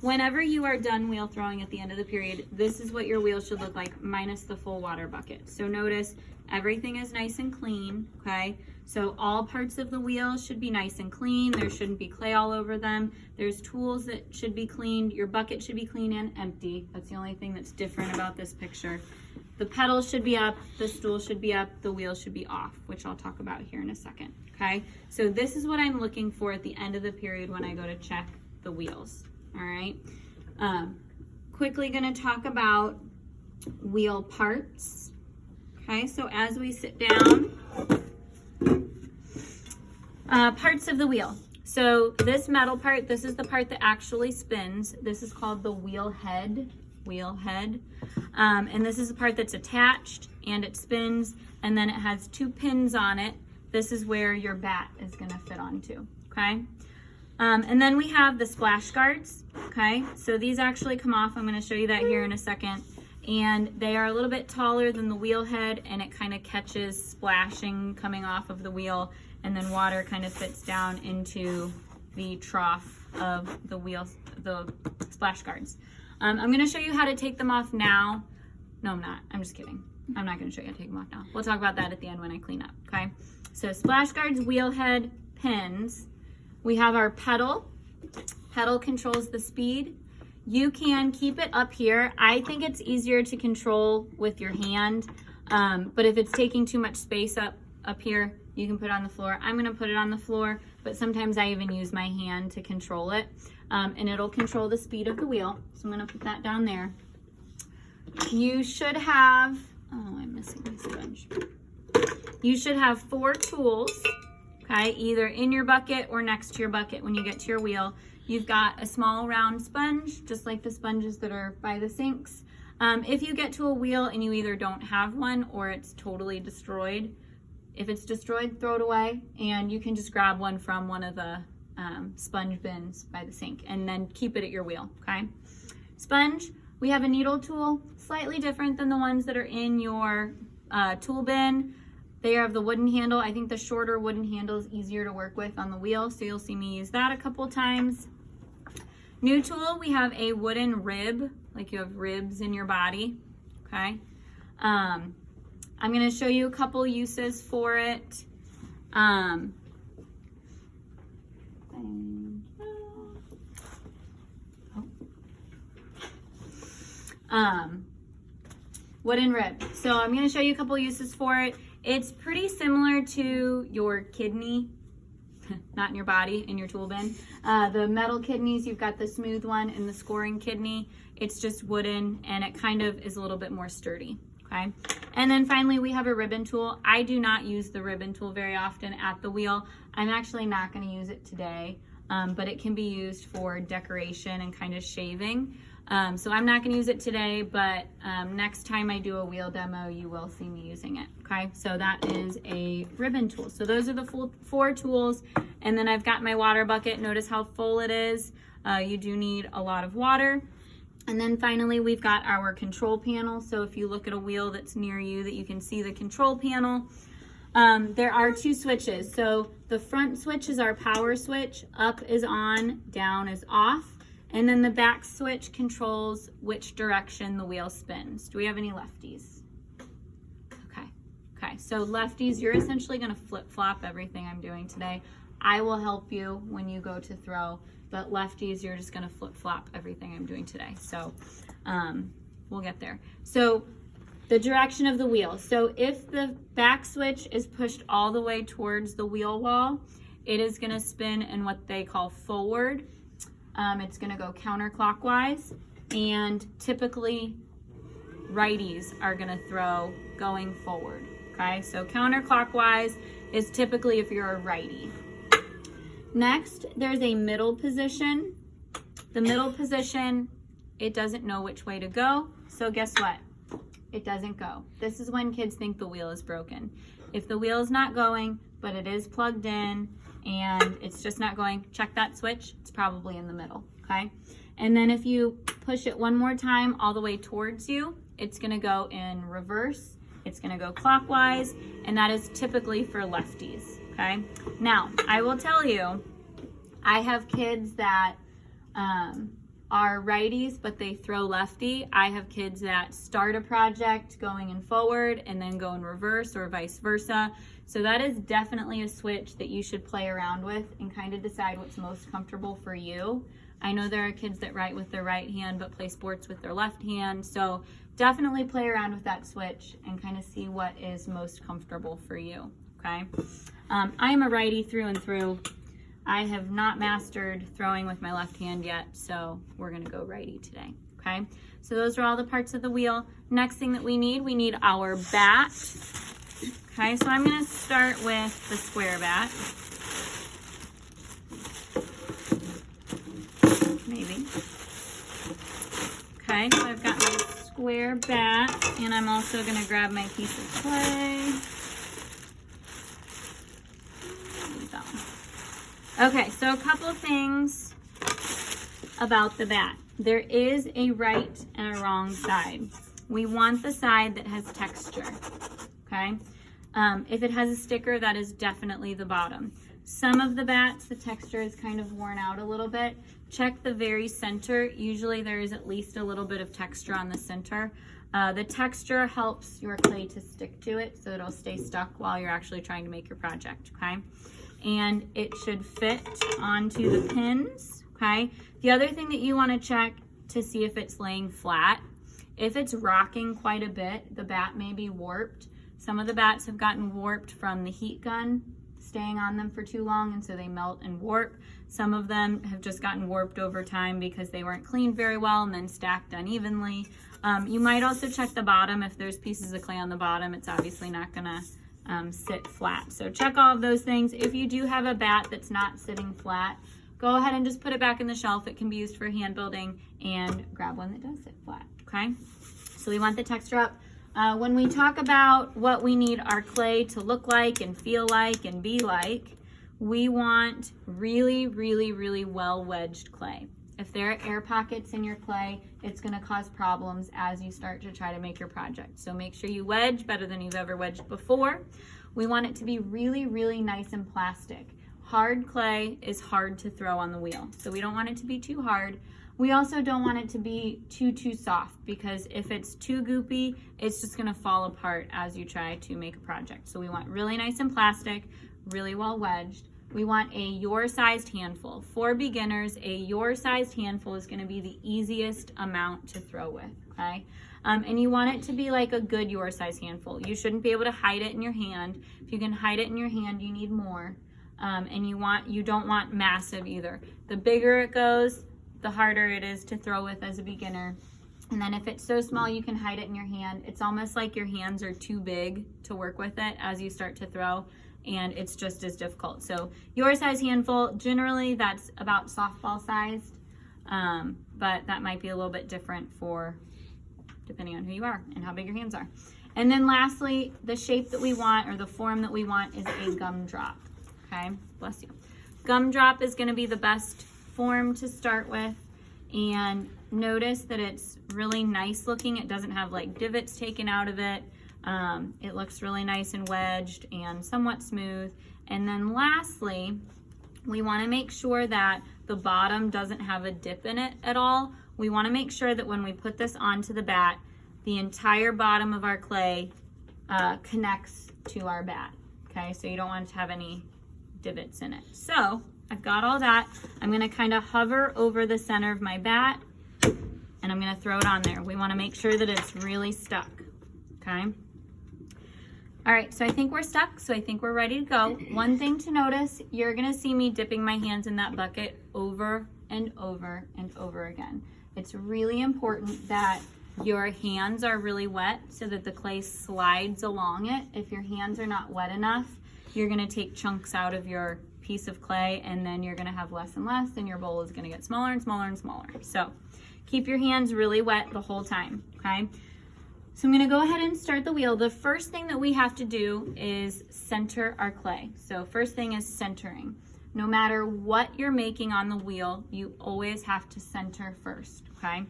whenever you are done wheel throwing at the end of the period, this is what your wheel should look like minus the full water bucket. So notice everything is nice and clean, okay? So all parts of the wheel should be nice and clean. There shouldn't be clay all over them. There's tools that should be cleaned. Your bucket should be clean and empty. That's the only thing that's different about this picture. The pedals should be up, the stool should be up, the wheel should be off, which I'll talk about here in a second, okay? So this is what I'm looking for at the end of the period when I go to check the wheels, all right? Quickly gonna talk about wheel parts, okay? So as we sit down, parts of the wheel. So this metal part, this is the part that actually spins. This is called the wheel head. And this is the part that's attached and it spins, and then it has 2 pins on it. This is where your bat is gonna fit onto, okay? And then we have the splash guards, okay? So these actually come off. I'm gonna show you that here in a second. And they are a little bit taller than the wheel head, and it kind of catches splashing coming off of the wheel, and then water kind of fits down into the trough of the wheels, the splash guards. I'm gonna show you how to take them off now. No, I'm not, I'm just kidding. I'm not gonna show you how to take them off now. We'll talk about that at the end when I clean up, okay? So splash guards, wheel head, pins. We have our pedal. Pedal controls the speed. You can keep it up here. I think it's easier to control with your hand, but if it's taking too much space up here, you can put it on the floor. I'm gonna put it on the floor, but sometimes I even use my hand to control it, and it'll control the speed of the wheel. So I'm gonna put that down there. You should have, oh, I'm missing my sponge. You should have 4 tools, okay, either in your bucket or next to your bucket when you get to your wheel. You've got a small round sponge, just like the sponges that are by the sinks. If you get to a wheel and you either don't have one or it's totally destroyed, if it's destroyed, throw it away, and you can just grab one from one of the sponge bins by the sink and then keep it at your wheel, okay? Sponge, we have a needle tool, slightly different than the ones that are in your tool bin. They have the wooden handle. I think the shorter wooden handle is easier to work with on the wheel, so you'll see me use that a couple times. New tool, we have a wooden rib, like you have ribs in your body, okay? I'm gonna show you a couple uses for it. Wooden rib. So I'm gonna show you a couple uses for it. It's pretty similar to your kidney, not in your body, in your tool bin. The metal kidneys, you've got the smooth one and the scoring kidney. It's just wooden and it kind of is a little bit more sturdy, okay? And then finally we have a ribbon tool. I do not use the ribbon tool very often at the wheel. I'm actually not gonna use it today, but it can be used for decoration and kind of shaving. So I'm not gonna use it today, but next time I do a wheel demo, you will see me using it, okay? So that is a ribbon tool. So those are the full 4 tools. And then I've got my water bucket. Notice how full it is. You do need a lot of water. And then finally, we've got our control panel. So if you look at a wheel that's near you that you can see the control panel, there are 2 switches. So the front switch is our power switch. Up is on, down is off. And then the back switch controls which direction the wheel spins. Do we have any lefties? Okay, so lefties, you're essentially gonna flip-flop everything I'm doing today. I will help you when you go to throw, but lefties, you're just gonna flip-flop everything I'm doing today. So we'll get there. So the direction of the wheel. So if the back switch is pushed all the way towards the wheel wall, it is gonna spin in what they call forward. It's gonna go counterclockwise, and typically righties are gonna throw going forward, okay? So counterclockwise is typically if you're a righty. Next, there's a middle position. The middle position, it doesn't know which way to go, so guess what? It doesn't go. This is when kids think the wheel is broken. If the wheel is not going, but it is plugged in, and it's just not going, check that switch, it's probably in the middle, okay? And then if you push it one more time all the way towards you, it's gonna go in reverse, it's gonna go clockwise, and that is typically for lefties, okay? Now, I will tell you, I have kids that are righties, but they throw lefty. I have kids that start a project going in forward and then go in reverse or vice versa. So that is definitely a switch that you should play around with and kind of decide what's most comfortable for you. I know there are kids that write with their right hand but play sports with their left hand. So definitely play around with that switch and kind of see what is most comfortable for you, okay? I'm a righty through and through. I have not mastered throwing with my left hand yet, so we're gonna go righty today, okay? So those are all the parts of the wheel. Next thing that we need our bat. Okay, so I'm gonna start with the square bat. Maybe. Okay, so I've got my square bat, and I'm also gonna grab my piece of clay. Use that one. Okay, so a couple of things about the bat. There is a right and a wrong side. We want the side that has texture, okay? If it has a sticker, that is definitely the bottom. Some of the bats, the texture is kind of worn out a little bit. Check the very center. Usually there is at least a little bit of texture on the center. The texture helps your clay to stick to it, so it'll stay stuck while you're actually trying to make your project, okay? And it should fit onto the pins, okay? The other thing that you want to check to see if it's laying flat, if it's rocking quite a bit, the bat may be warped. Some of the bats have gotten warped from the heat gun staying on them for too long, and so they melt and warp. Some of them have just gotten warped over time because they weren't cleaned very well and then stacked unevenly. You might also check the bottom. If there's pieces of clay on the bottom, it's obviously not gonna sit flat. So check all of those things. If you do have a bat that's not sitting flat, go ahead and just put it back in the shelf. It can be used for hand building, and grab one that does sit flat, okay? So we want the texture up. When we talk about what we need our clay to look like and feel like and be like, we want really, really, really well wedged clay. If there are air pockets in your clay, it's gonna cause problems as you start to try to make your project. So make sure you wedge better than you've ever wedged before. We want it to be really, really nice and plastic. Hard clay is hard to throw on the wheel, so we don't want it to be too hard. We also don't want it to be too soft, because if it's too goopy, it's just gonna fall apart as you try to make a project. So we want really nice and plastic, really well wedged. We want a your-sized handful. For beginners, a your-sized handful is gonna be the easiest amount to throw with, okay? And you want it to be like a good your-sized handful. You shouldn't be able to hide it in your hand. If you can hide it in your hand, you need more. And you don't want massive either. The bigger it goes, the harder it is to throw with as a beginner. And then if it's so small you can hide it in your hand, it's almost like your hands are too big to work with it as you start to throw, and it's just as difficult. So your size handful, generally that's about softball sized, but that might be a little bit different for depending on who you are and how big your hands are. And then lastly, the shape that we want, or the form that we want, is a gumdrop, okay? Bless you. Gumdrop is gonna be the best form to start with, and notice that it's really nice looking. It doesn't have like divots taken out of it. It looks really nice and wedged and somewhat smooth. And then lastly, we want to make sure that the bottom doesn't have a dip in it at all. We want to make sure that when we put this onto the bat, the entire bottom of our clay connects to our bat, okay? So you don't want it to have any divots in it. So I've got all that. I'm gonna kind of hover over the center of my bat, and I'm gonna throw it on there. We wanna make sure that it's really stuck, okay? All right, so I think we're stuck, so I think we're ready to go. One thing to notice, you're gonna see me dipping my hands in that bucket over and over and over again. It's really important that your hands are really wet so that the clay slides along it. If your hands are not wet enough, you're gonna take chunks out of your piece of clay, and then you're gonna have less and less, and your bowl is gonna get smaller and smaller and smaller. So keep your hands really wet the whole time, okay? So I'm gonna go ahead and start the wheel. The first thing that we have to do is center our clay. So first thing is centering. No matter what you're making on the wheel, you always have to center first, okay?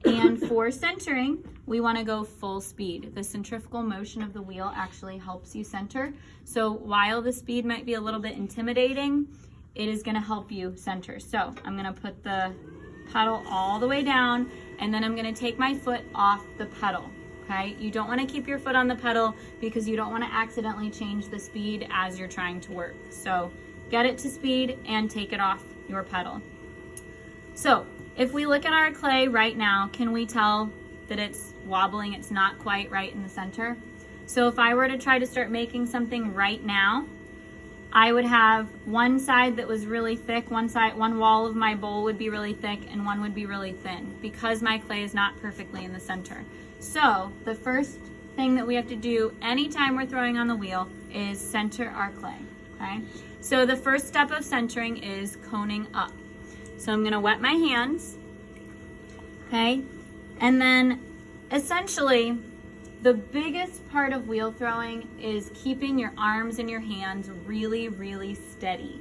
And for centering, we want to go full speed. The centrifugal motion of the wheel actually helps you center. So while the speed might be a little bit intimidating, it is going to help you center. So I'm going to put the pedal all the way down, and then I'm gonna take my foot off the pedal, okay? You don't wanna keep your foot on the pedal because you don't wanna accidentally change the speed as you're trying to work. So get it to speed and take it off your pedal. So if we look at our clay right now, can we tell that it's wobbling? It's not quite right in the center. So if I were to try to start making something right now, I would have one side that was really thick, one wall of my bowl would be really thick, and one would be really thin because my clay is not perfectly in the center. So the first thing that we have to do anytime we're throwing on the wheel is center our clay, okay? So the first step of centering is coning up. So I'm gonna wet my hands, okay? And then essentially, the biggest part of wheel throwing is keeping your arms and your hands really, really steady.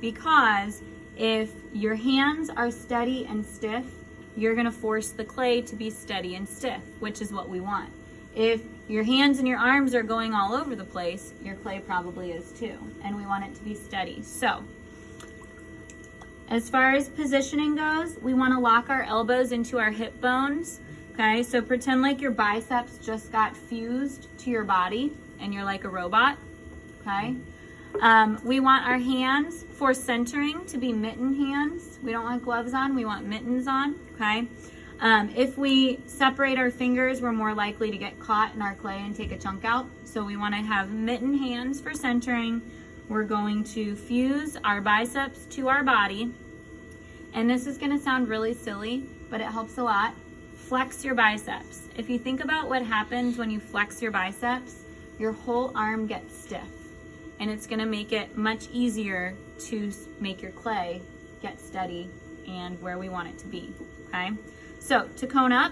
Because if your hands are steady and stiff, you're gonna force the clay to be steady and stiff, which is what we want. If your hands and your arms are going all over the place, your clay probably is too, and we want it to be steady. So, as far as positioning goes, we wanna lock our elbows into our hip bones. Okay, so pretend like your biceps just got fused to your body and you're like a robot, okay? We want our hands for centering to be mitten hands. We don't want gloves on, we want mittens on, okay? If we separate our fingers, we're more likely to get caught in our clay and take a chunk out. So we wanna have mitten hands for centering. We're going to fuse our biceps to our body. And this is gonna sound really silly, but it helps a lot. Flex your biceps. If you think about what happens when you flex your biceps, your whole arm gets stiff, and it's gonna make it much easier to make your clay get steady and where we want it to be, okay? So to cone up,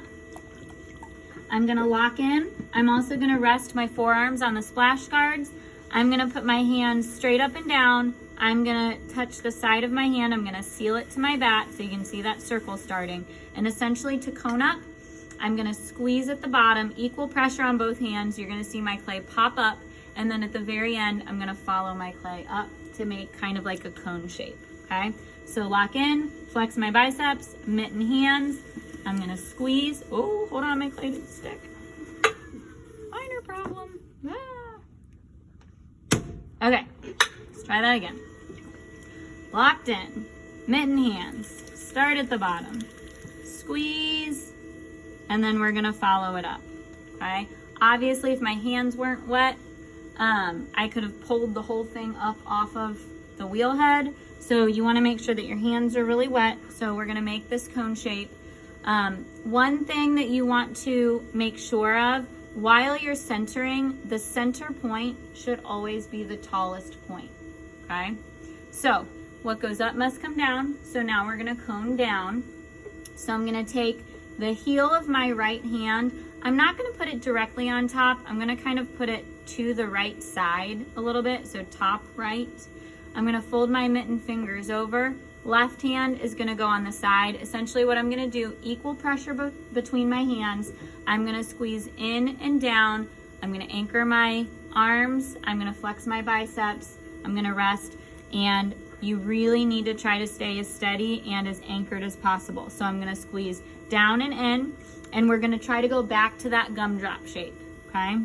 I'm gonna lock in. I'm also gonna rest my forearms on the splash guards. I'm gonna put my hands straight up and down. I'm gonna touch the side of my hand. I'm gonna seal it to my bat so you can see that circle starting. And essentially to cone up, I'm gonna squeeze at the bottom, equal pressure on both hands. You're gonna see my clay pop up, and then at the very end, I'm gonna follow my clay up to make kind of like a cone shape, okay? So lock in, flex my biceps, mitten hands. I'm gonna squeeze. Oh, hold on, my clay didn't stick. Minor problem. Ah. Okay, let's try that again. Locked in, mitten hands, start at the bottom, squeeze, and then we're gonna follow it up, okay? Obviously, if my hands weren't wet, I could have pulled the whole thing up off of the wheel head. So you wanna make sure that your hands are really wet. So we're gonna make this cone shape. One thing that you want to make sure of, while you're centering, the center point should always be the tallest point, okay? So what goes up must come down. So now we're gonna cone down. So I'm gonna take the heel of my right hand. I'm not gonna put it directly on top. I'm gonna kind of put it to the right side a little bit, so top right. I'm gonna fold my mitten fingers over. Left hand is gonna go on the side. Essentially what I'm gonna do, equal pressure between my hands. I'm gonna squeeze in and down. I'm gonna anchor my arms. I'm gonna flex my biceps. I'm gonna rest, and you really need to try to stay as steady and as anchored as possible. So I'm gonna squeeze down and in, and we're gonna try to go back to that gumdrop shape, okay?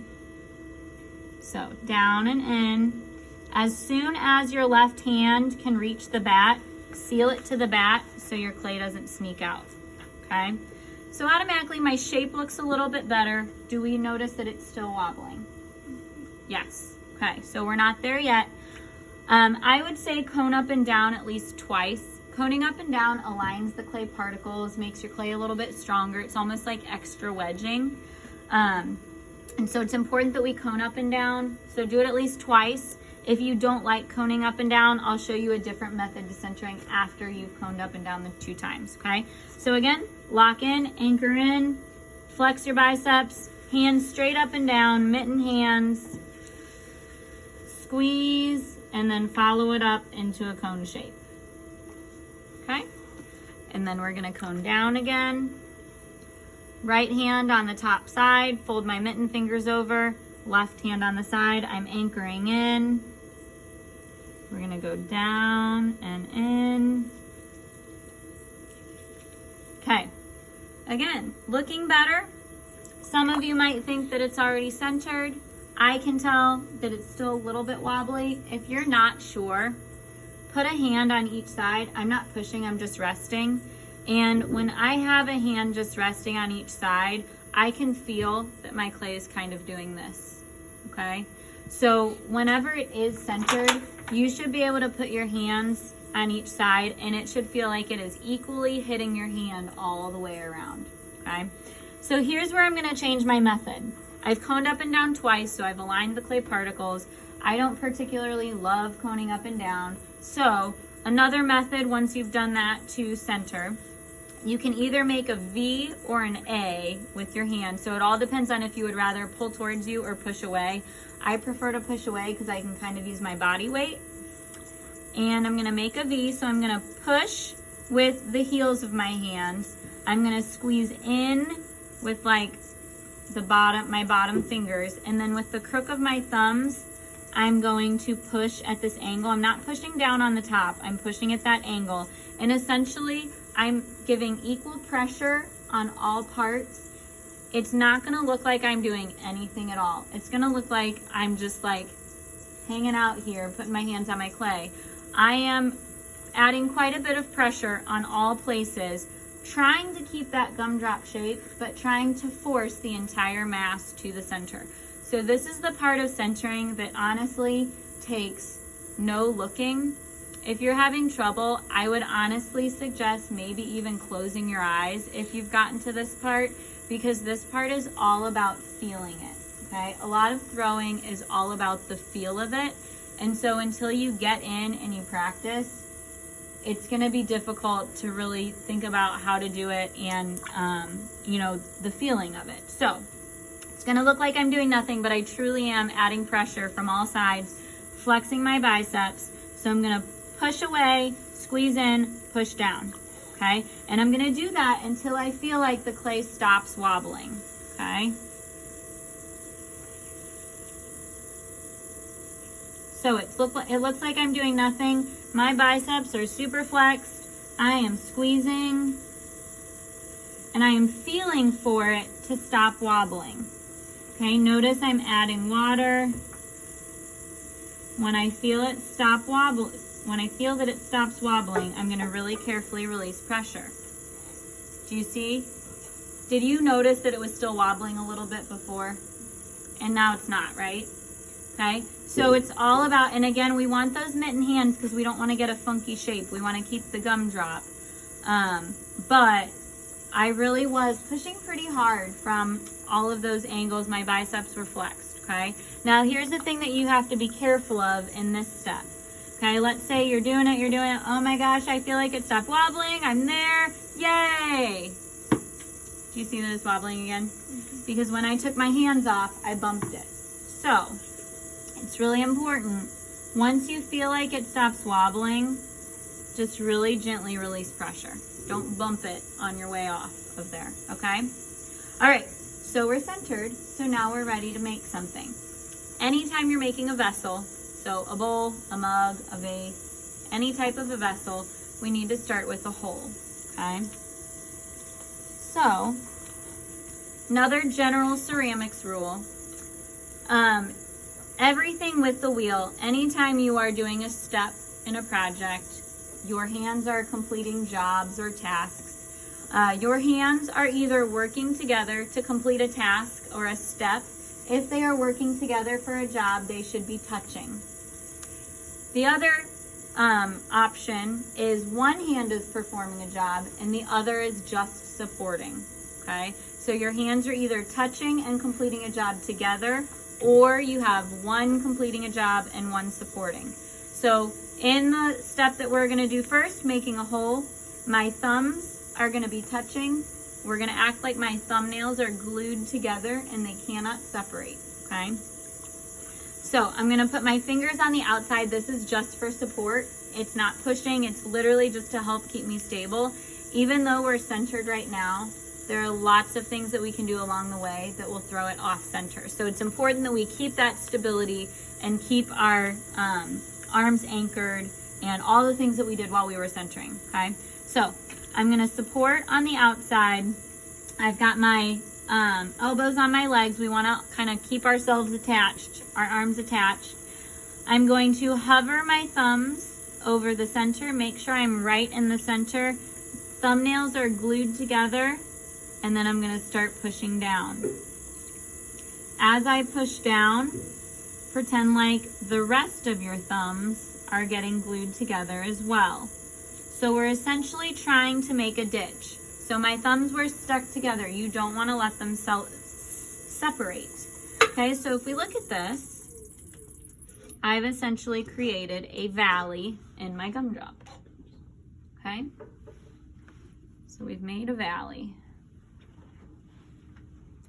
So down and in. As soon as your left hand can reach the bat, seal it to the bat so your clay doesn't sneak out, okay? So automatically my shape looks a little bit better. Do we notice that it's still wobbling? Yes, okay, so we're not there yet. I would say cone up and down at least twice. Coning up and down aligns the clay particles, makes your clay a little bit stronger. It's almost like extra wedging. And so it's important that we cone up and down. So do it at least twice. If you don't like coning up and down, I'll show you a different method to centering after you've coned up and down the 2 times, okay? So again, lock in, anchor in, flex your biceps, hands straight up and down, mitten hands, squeeze, and then follow it up into a cone shape, okay? And then we're gonna cone down again. Right hand on the top side, fold my mitten fingers over, left hand on the side, I'm anchoring in. We're gonna go down and in. Okay, again, looking better. Some of you might think that it's already centered. I can tell that it's still a little bit wobbly. If you're not sure, put a hand on each side. I'm not pushing, I'm just resting. And when I have a hand just resting on each side, I can feel that my clay is kind of doing this, okay? So whenever it is centered, you should be able to put your hands on each side and it should feel like it is equally hitting your hand all the way around, okay? So here's where I'm gonna change my method. I've coned up and down twice, so I've aligned the clay particles. I don't particularly love coning up and down. So another method, once you've done that to center, you can either make a V or an A with your hand. So it all depends on if you would rather pull towards you or push away. I prefer to push away because I can kind of use my body weight. And I'm gonna make a V, so I'm gonna push with the heels of my hands. I'm gonna squeeze in with like my bottom fingers, and then with the crook of my thumbs, I'm going to push at this angle. I'm not pushing down on the top, I'm pushing at that angle. And essentially, I'm giving equal pressure on all parts. It's not gonna look like I'm doing anything at all. It's gonna look like I'm just like hanging out here, putting my hands on my clay. I am adding quite a bit of pressure on all places, trying to keep that gumdrop shape, but trying to force the entire mass to the center. So this is the part of centering that honestly takes no looking. If you're having trouble, I would honestly suggest maybe even closing your eyes if you've gotten to this part, because this part is all about feeling it, okay? A lot of throwing is all about the feel of it. And so until you get in and you practice, it's gonna be difficult to really think about how to do it and, you know, the feeling of it. So it's gonna look like I'm doing nothing, but I truly am adding pressure from all sides, flexing my biceps. So I'm gonna push away, squeeze in, push down, okay? And I'm gonna do that until I feel like the clay stops wobbling, okay? So it looks like I'm doing nothing. My biceps are super flexed. I am squeezing and I am feeling for it to stop wobbling. Okay, notice I'm adding water. When I feel it stop wobbling, when I feel that it stops wobbling, I'm gonna really carefully release pressure. Do you see? Did you notice that it was still wobbling a little bit before? And now it's not, right? Okay, so it's all about, and again, we want those mitten hands because we don't want to get a funky shape. We want to keep the gumdrop. But I really was pushing pretty hard from all of those angles. My biceps were flexed, okay? Now, here's the thing that you have to be careful of in this step. Okay, let's say you're doing it, oh my gosh, I feel like it stopped wobbling, I'm there, yay! Do you see that it's wobbling again? Mm-hmm. Because when I took my hands off, I bumped it. So, it's really important, once you feel like it stops wobbling, just really gently release pressure. Don't bump it on your way off of there, okay? All right, so we're centered, so now we're ready to make something. Anytime you're making a vessel, so a bowl, a mug, a vase, any type of a vessel, we need to start with a hole, okay? So, another general ceramics rule, everything with the wheel, anytime you are doing a step in a project, your hands are completing jobs or tasks. Your hands are either working together to complete a task or a step. If they are working together for a job, they should be touching. The other option is one hand is performing a job and the other is just supporting, okay? So your hands are either touching and completing a job together, or you have one completing a job and one supporting. So in the step that we're gonna do first, making a hole, my thumbs are gonna be touching. We're gonna act like my thumbnails are glued together and they cannot separate, okay? So I'm gonna put my fingers on the outside. This is just for support. It's not pushing, it's literally just to help keep me stable. Even though we're centered right now, there are lots of things that we can do along the way that will throw it off center. So it's important that we keep that stability and keep our arms anchored and all the things that we did while we were centering, okay? So I'm gonna support on the outside. I've got my elbows on my legs. We wanna kind of keep ourselves attached, our arms attached. I'm going to hover my thumbs over the center, make sure I'm right in the center. Thumbnails are glued together, and then I'm gonna start pushing down. As I push down, pretend like the rest of your thumbs are getting glued together as well. So we're essentially trying to make a ditch. So my thumbs were stuck together. You don't want to let them separate. Okay, so if we look at this, I've essentially created a valley in my gumdrop. Okay, so we've made a valley.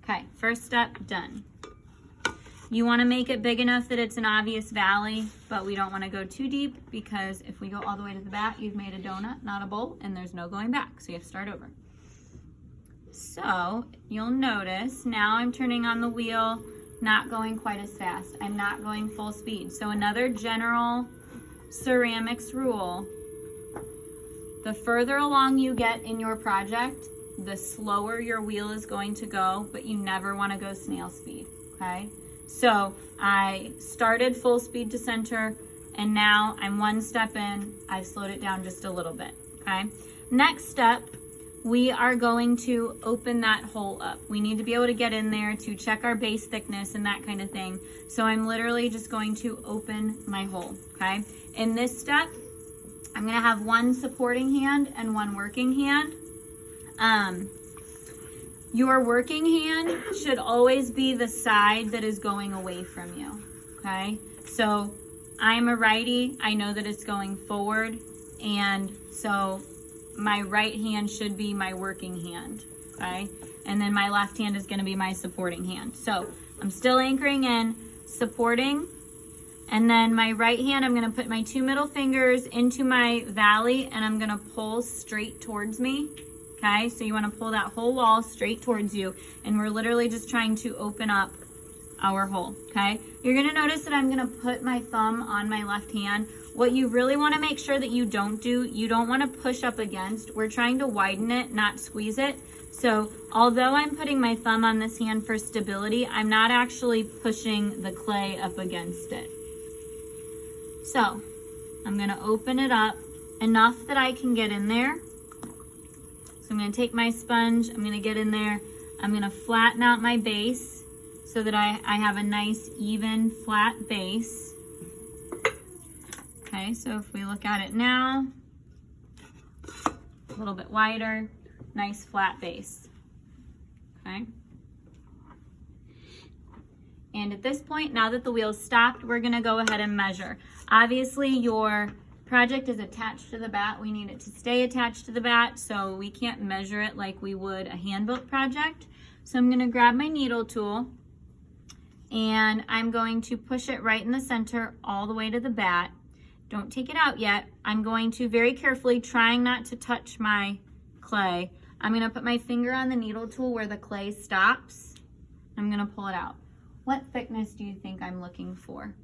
Okay, first step done. You want to make it big enough that it's an obvious valley, but we don't want to go too deep, because if we go all the way to the back, you've made a donut, not a bowl, and there's no going back, so you have to start over. So you'll notice now I'm turning on the wheel, not going quite as fast. I'm not going full speed. So another general ceramics rule: the further along you get in your project, the slower your wheel is going to go, but you never want to go snail speed, okay? So I started full speed to center, and now I'm one step in. I've slowed it down just a little bit, okay? Next step, we are going to open that hole up. We need to be able to get in there to check our base thickness and that kind of thing. So I'm literally just going to open my hole, okay? In this step, I'm gonna have one supporting hand and one working hand. Your working hand should always be the side that is going away from you, okay? So I'm a righty, I know that it's going forward, and so my right hand should be my working hand, okay? And then my left hand is gonna be my supporting hand. So I'm still anchoring in, supporting, and then my right hand, I'm gonna put my 2 middle fingers into my valley, and I'm gonna pull straight towards me. Okay, so you want to pull that whole wall straight towards you, and we're literally just trying to open up our hole, okay? You're going to notice that I'm going to put my thumb on my left hand. What you really want to make sure that you don't do, you don't want to push up against. We're trying to widen it, not squeeze it. So although I'm putting my thumb on this hand for stability, I'm not actually pushing the clay up against it. So I'm going to open it up enough that I can get in there. So I'm going to take my sponge, I'm going to get in there, I'm going to flatten out my base so that I have a nice even flat base. Okay, so if we look at it now, a little bit wider, nice flat base. Okay. And at this point, now that the wheel's stopped, we're going to go ahead and measure. Obviously, your project is attached to the bat. We need it to stay attached to the bat, so we can't measure it like we would a hand-built project. So I'm going to grab my needle tool, and I'm going to push it right in the center all the way to the bat. Don't take it out yet. I'm going to very carefully, trying not to touch my clay, I'm going to put my finger on the needle tool where the clay stops. I'm going to pull it out. What thickness do you think I'm looking for?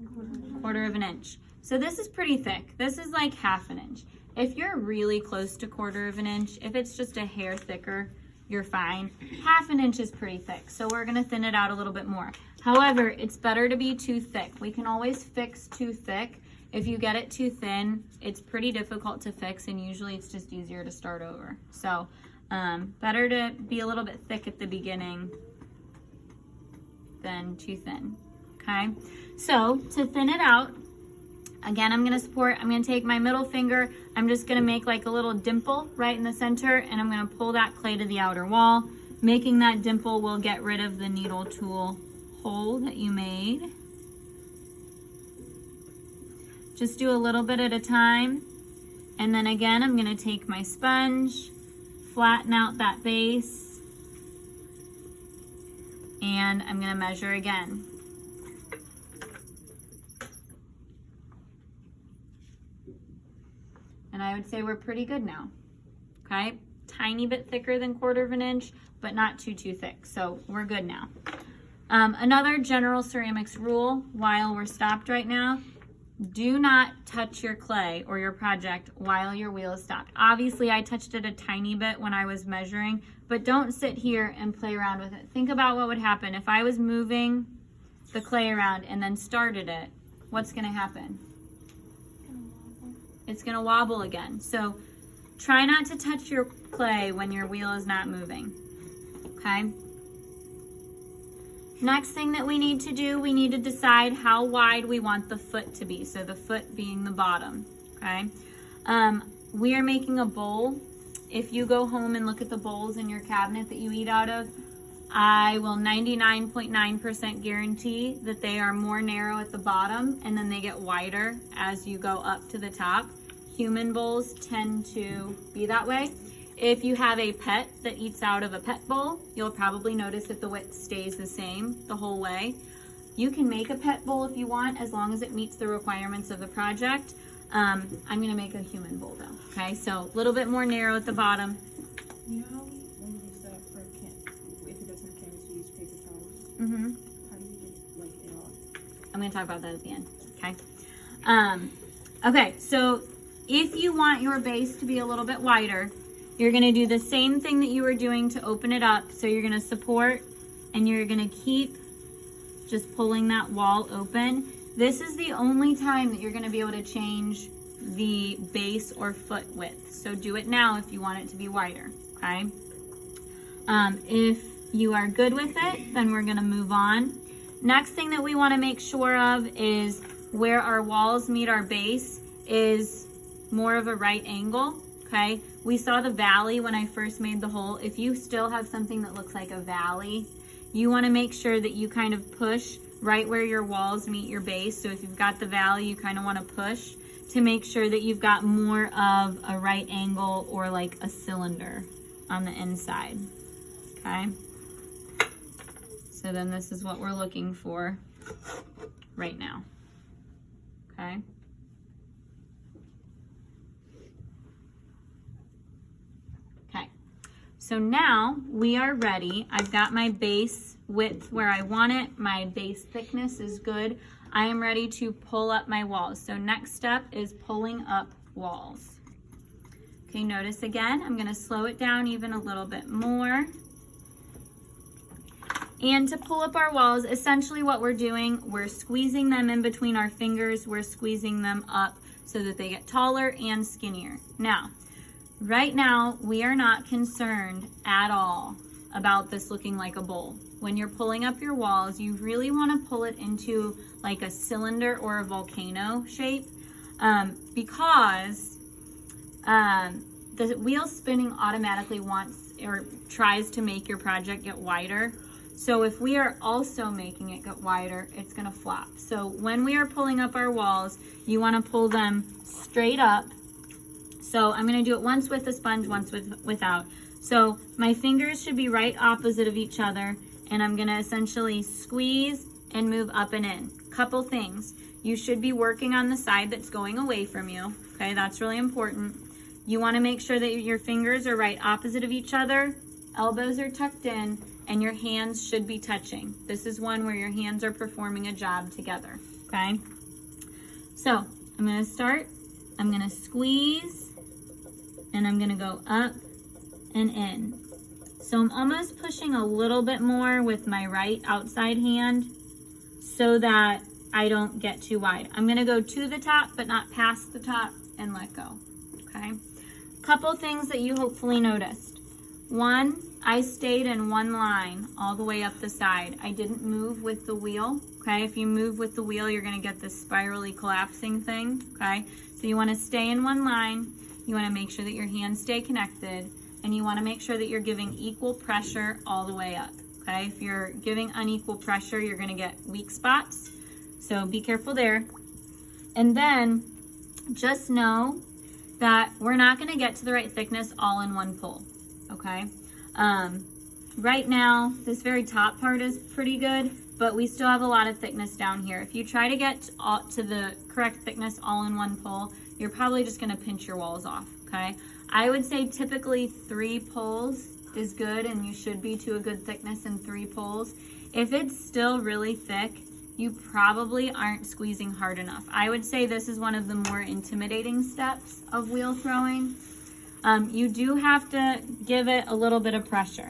1/4 of an inch. So this is pretty thick. This is like 1/2 an inch. If you're really close to 1/4 of an inch, if it's just a hair thicker, you're fine. 1/2 an inch is pretty thick, so we're gonna thin it out a little bit more. However, it's better to be too thick. We can always fix too thick. If you get it too thin, it's pretty difficult to fix, and usually it's just easier to start over. So better to be a little bit thick at the beginning than too thin, okay? So to thin it out, again, I'm gonna support, I'm gonna take my middle finger, I'm just gonna make like a little dimple right in the center, and I'm gonna pull that clay to the outer wall. Making that dimple will get rid of the needle tool hole that you made. Just do a little bit at a time. And then again, I'm gonna take my sponge, flatten out that base, and I'm gonna measure again. And I would say we're pretty good now, okay? Tiny bit thicker than 1/4 of an inch, but not too thick, so we're good now. Another general ceramics rule while we're stopped right now, do not touch your clay or your project while your wheel is stopped. Obviously, I touched it a tiny bit when I was measuring, but don't sit here and play around with it. Think about what would happen if I was moving the clay around and then started it. What's gonna happen? It's gonna wobble again. So try not to touch your clay when your wheel is not moving, okay? Next thing that we need to do, we need to decide how wide we want the foot to be. So the foot being the bottom, okay? We are making a bowl. If you go home and look at the bowls in your cabinet that you eat out of, I will 99.9% guarantee that they are more narrow at the bottom and then they get wider as you go up to the top. Human bowls tend to be that way. If you have a pet that eats out of a pet bowl, you'll probably notice that the width stays the same the whole way. You can make a pet bowl if you want, as long as it meets the requirements of the project. I'm gonna make a human bowl though, okay? So a little bit more narrow at the bottom. You know how when you set up for a if it doesn't have cameras, you use paper towels? Mm-hmm. How do you get like it off? I'm gonna talk about that at the end, okay? Okay, so if you want your base to be a little bit wider, you're gonna do the same thing that you were doing to open it up. So you're gonna support and you're gonna keep just pulling that wall open. This is the only time that you're gonna be able to change the base or foot width. So do it now if you want it to be wider, okay? If you are good with it, then we're gonna move on. Next thing that we wanna make sure of is where our walls meet our base is more of a right angle, okay? We saw the valley when I first made the hole. If you still have something that looks like a valley, you wanna make sure that you kind of push right where your walls meet your base. So if you've got the valley, you kind of wanna push to make sure that you've got more of a right angle or like a cylinder on the inside, okay? So then this is what we're looking for right now, okay? So now we are ready. I've got my base width where I want it. My base thickness is good. I am ready to pull up my walls. So next step is pulling up walls. Okay, notice again, I'm gonna slow it down even a little bit more. And to pull up our walls, essentially what we're doing, we're squeezing them in between our fingers. We're squeezing them up so that they get taller and skinnier. Now, right now, we are not concerned at all about this looking like a bowl. When you're pulling up your walls, you really want to pull it into like a cylinder or a volcano shape because the wheel spinning automatically wants or tries to make your project get wider. So if we are also making it get wider, it's going to flop. So when we are pulling up our walls, you want to pull them straight up. So I'm gonna do it once with the sponge, once without. So my fingers should be right opposite of each other, and I'm gonna essentially squeeze and move up and in. Couple things. You should be working on the side that's going away from you, okay? That's really important. You wanna make sure that your fingers are right opposite of each other, elbows are tucked in, and your hands should be touching. This is one where your hands are performing a job together, okay? So I'm gonna start, I'm gonna squeeze, and I'm gonna go up and in. So I'm almost pushing a little bit more with my right outside hand so that I don't get too wide. I'm gonna go to the top, but not past the top, and let go, okay? Couple things that you hopefully noticed. One, I stayed in one line all the way up the side. I didn't move with the wheel, okay? If you move with the wheel, you're gonna get this spirally collapsing thing, okay? So you wanna stay in one line. You wanna make sure that your hands stay connected, and you wanna make sure that you're giving equal pressure all the way up, okay? If you're giving unequal pressure, you're gonna get weak spots, so be careful there. And then just know that we're not gonna get to the right thickness all in one pull, okay? Right now, this very top part is pretty good, but we still have a lot of thickness down here. If you try to get to the correct thickness all in one pull, you're probably just gonna pinch your walls off, okay? I would say typically 3 pulls is good, and you should be to a good thickness in 3 pulls. If it's still really thick, you probably aren't squeezing hard enough. I would say this is one of the more intimidating steps of wheel throwing. You do have to give it a little bit of pressure.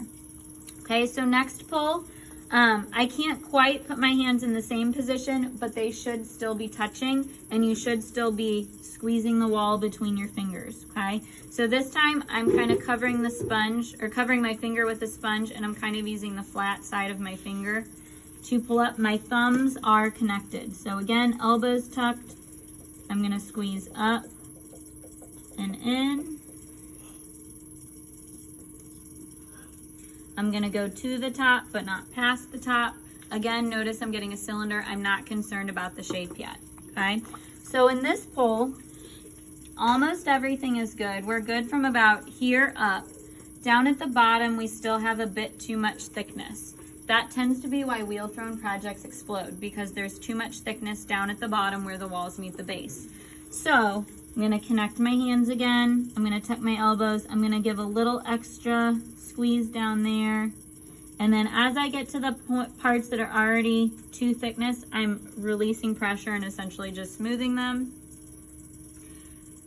Okay, so next pull, I can't quite put my hands in the same position, but they should still be touching, and you should still be squeezing the wall between your fingers, okay? So this time I'm kind of covering the sponge, or covering my finger with the sponge, and I'm kind of using the flat side of my finger to pull up. My thumbs are connected. So again, elbows tucked. I'm gonna squeeze up and in. I'm gonna go to the top, but not past the top. Again, notice I'm getting a cylinder. I'm not concerned about the shape yet, okay? So in this pull, almost everything is good. We're good from about here up. Down at the bottom, we still have a bit too much thickness. That tends to be why wheel thrown projects explode, because there's too much thickness down at the bottom where the walls meet the base. So I'm gonna connect my hands again. I'm gonna tuck my elbows. I'm gonna give a little extra squeeze down there. And then as I get to the parts that are already too thickness, I'm releasing pressure and essentially just smoothing them.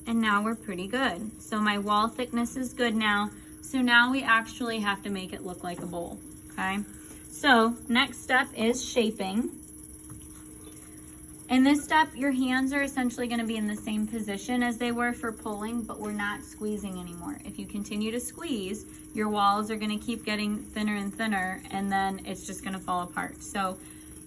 And now we're pretty good. So my wall thickness is good now. So now we actually have to make it look like a bowl, okay? So next step is shaping. In this step, your hands are essentially going to be in the same position as they were for pulling, but we're not squeezing anymore. If you continue to squeeze, your walls are going to keep getting thinner and thinner, and then it's just going to fall apart. So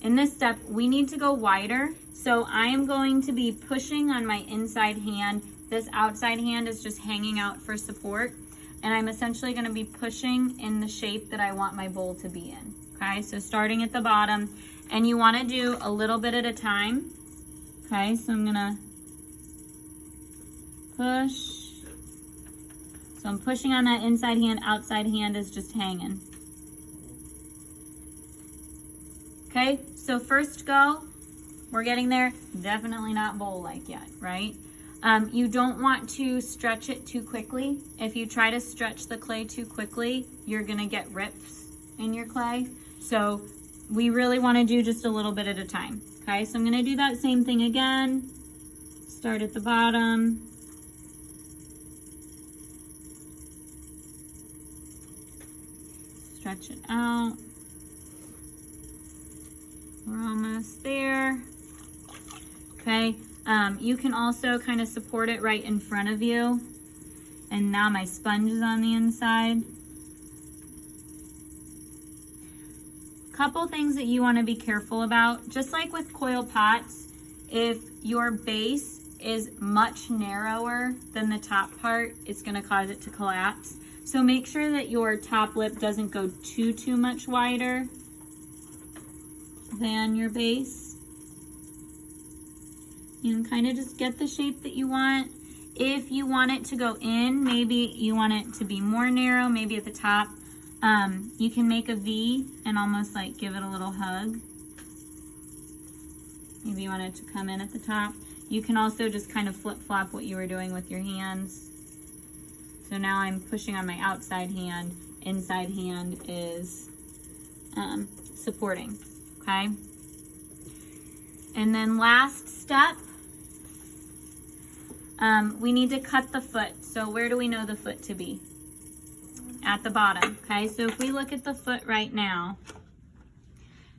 in this step, we need to go wider. So I am going to be pushing on my inside hand. This outside hand is just hanging out for support, and I'm essentially going to be pushing in the shape that I want my bowl to be in. Okay, so starting at the bottom, and you want to do a little bit at a time. Okay, so I'm gonna push. So I'm pushing on that inside hand, outside hand is just hanging. Okay, so first go, we're getting there. Definitely not bowl-like yet, right? You don't want to stretch it too quickly. If you try to stretch the clay too quickly, you're gonna get rips in your clay. So we really want to do just a little bit at a time. Okay, so I'm going to do that same thing again. Start at the bottom. Stretch it out. We're almost there. Okay, you can also kind of support it right in front of you. And now my sponge is on the inside. Couple things that you want to be careful about, just like with coil pots, if your base is much narrower than the top part, it's going to cause it to collapse. So make sure that your top lip doesn't go too much wider than your base. You can kind of just get the shape that you want. If you want it to go in, maybe you want it to be more narrow, maybe at the top. You can make a V and almost like give it a little hug. Maybe you want it to come in at the top. You can also just kind of flip-flop what you were doing with your hands. So now I'm pushing on my outside hand. Inside hand is supporting, okay? And then last step, we need to cut the foot. So where do we know the foot to be? At the bottom, okay? So if we look at the foot right now,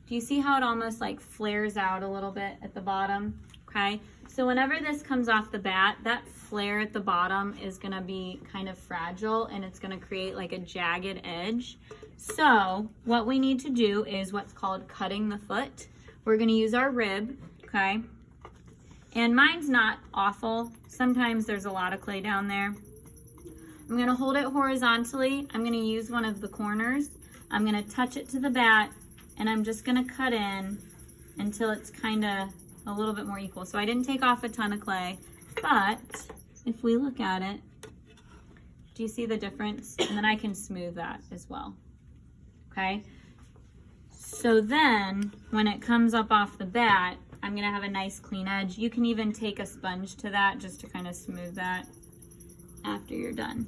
do you see how it almost like flares out a little bit at the bottom, okay? So whenever this comes off the bat, that flare at the bottom is gonna be kind of fragile and it's gonna create like a jagged edge. So what we need to do is what's called cutting the foot. We're gonna use our rib, okay? And mine's not awful. Sometimes there's a lot of clay down there. I'm gonna hold it horizontally. I'm gonna use one of the corners. I'm gonna touch it to the bat, and I'm just gonna cut in until it's kinda a little bit more equal. So I didn't take off a ton of clay, but if we look at it, do you see the difference? And then I can smooth that as well, okay? So then, when it comes up off the bat, I'm gonna have a nice clean edge. You can even take a sponge to that just to kind of smooth that after you're done,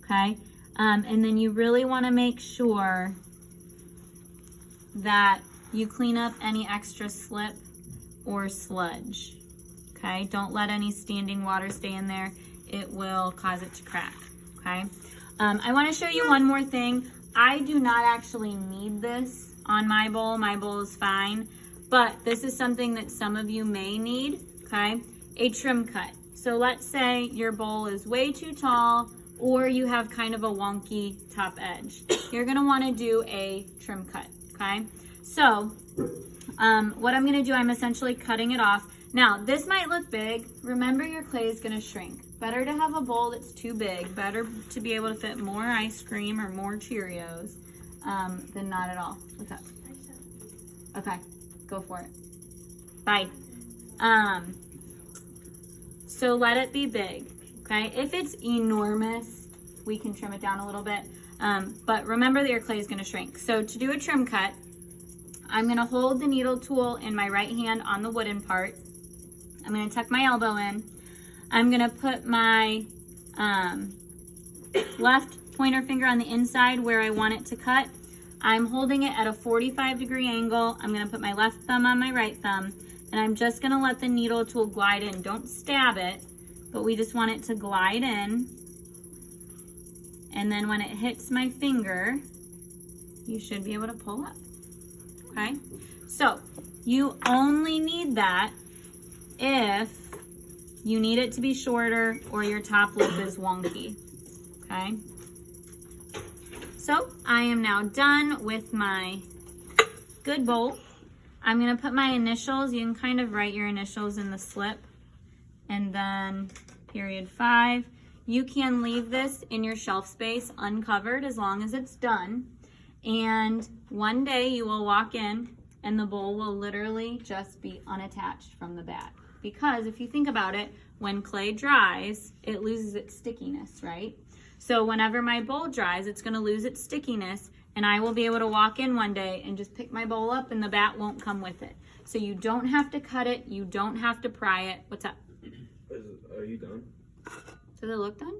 okay? And then you really want to make sure that you clean up any extra slip or sludge, okay? Don't let any standing water stay in there. It will cause it to crack, okay? I wanna show you one more thing. I do not actually need this on my bowl. My bowl is fine, but this is something that some of you may need, okay? A trim cut. So let's say your bowl is way too tall or you have kind of a wonky top edge. You're gonna wanna do a trim cut, okay? So what I'm gonna do, I'm essentially cutting it off. Now, this might look big. Remember, your clay is gonna shrink. Better to have a bowl that's too big, better to be able to fit more ice cream or more Cheerios than not at all. What's up? Okay, go for it. Bye. So let it be big, okay? If it's enormous, we can trim it down a little bit. But remember that your clay is gonna shrink. So to do a trim cut, I'm gonna hold the needle tool in my right hand on the wooden part. I'm gonna tuck my elbow in. I'm gonna put my left pointer finger on the inside where I want it to cut. I'm holding it at a 45-degree angle. I'm gonna put my left thumb on my right thumb, and I'm just gonna let the needle tool glide in. Don't stab it, but we just want it to glide in. And then when it hits my finger, you should be able to pull up, okay? So you only need that if you need it to be shorter or your top lip is wonky, okay? So I am now done with my good bowl. I'm gonna put my initials. You can kind of write your initials in the slip, and then period 5. You can leave this in your shelf space uncovered as long as it's done. And one day you will walk in and the bowl will literally just be unattached from the bat. Because if you think about it, when clay dries, it loses its stickiness, right? So whenever my bowl dries, it's gonna lose its stickiness, and I will be able to walk in one day and just pick my bowl up and the bat won't come with it. So you don't have to cut it, you don't have to pry it. What's up? Are you done? Does it look done?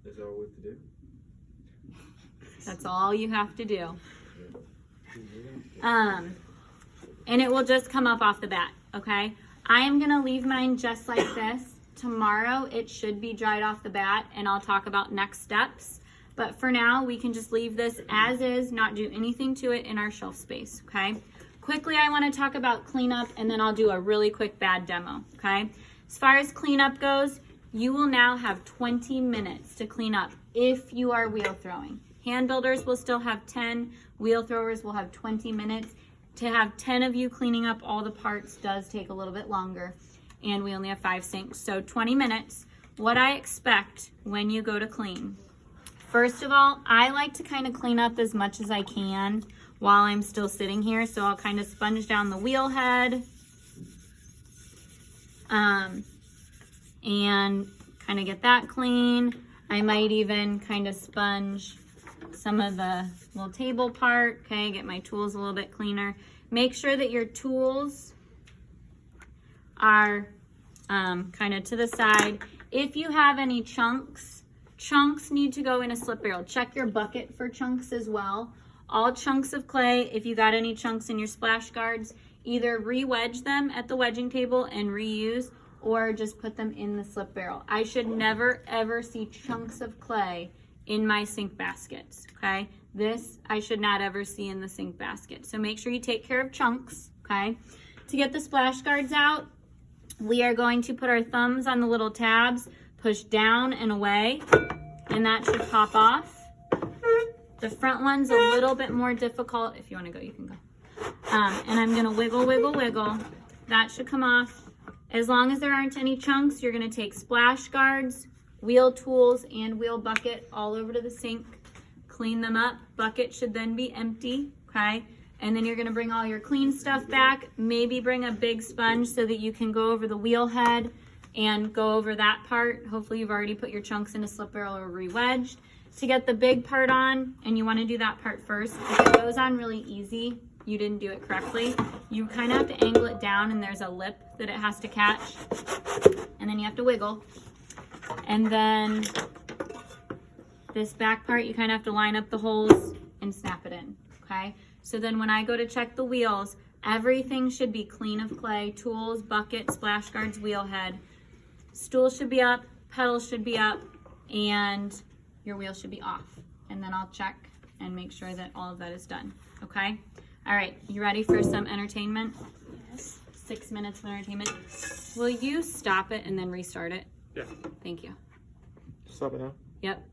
Is that all we have to do? That's all you have to do. And it will just come up off the bat, okay? I am gonna leave mine just like this. Tomorrow it should be dried off the bat and I'll talk about next steps. But for now, we can just leave this as is, not do anything to it in our shelf space, okay? Quickly, I wanna talk about cleanup and then I'll do a really quick bad demo, okay? As far as cleanup goes, you will now have 20 minutes to clean up if you are wheel throwing. Hand builders will still have 10, wheel throwers will have 20 minutes. To have 10 of you cleaning up all the parts does take a little bit longer, and we only have 5 sinks, so 20 minutes. What I expect when you go to clean. First of all, I like to kind of clean up as much as I can while I'm still sitting here, so I'll kind of sponge down the wheel head and kind of get that clean. I might even kind of sponge some of the little table part, okay, get my tools a little bit cleaner. Make sure that your tools are kind of to the side. If you have any chunks need to go in a slip barrel. Check your bucket for chunks as well. All chunks of clay, if you got any chunks in your splash guards, either re-wedge them at the wedging table and reuse, or just put them in the slip barrel. I should never ever see chunks of clay in my sink baskets, okay? This I should not ever see in the sink basket. So make sure you take care of chunks, okay? To get the splash guards out, we are going to put our thumbs on the little tabs, push down and away, and that should pop off. The front one's a little bit more difficult. If you wanna go, you can go. And I'm gonna wiggle, wiggle, wiggle. That should come off. As long as there aren't any chunks, you're gonna take splash guards, wheel tools, and wheel bucket all over to the sink. Clean them up. Bucket should then be empty, okay? And then you're gonna bring all your clean stuff back. Maybe bring a big sponge so that you can go over the wheel head and go over that part. Hopefully you've already put your chunks in a slip barrel or re-wedged. To get the big part on, and you wanna do that part first, if it goes on really easy, you didn't do it correctly. You kind of have to angle it down and there's a lip that it has to catch. And then you have to wiggle. And then this back part, you kind of have to line up the holes and snap it in, okay? So then when I go to check the wheels, everything should be clean of clay, tools, bucket, splash guards, wheel head. Stool should be up, pedals should be up, and your wheel should be off. And then I'll check and make sure that all of that is done, okay? All right, you ready for some entertainment? Yes. 6 minutes of entertainment. Will you stop it and then restart it? Yeah. Thank you. Stop it now. Yep.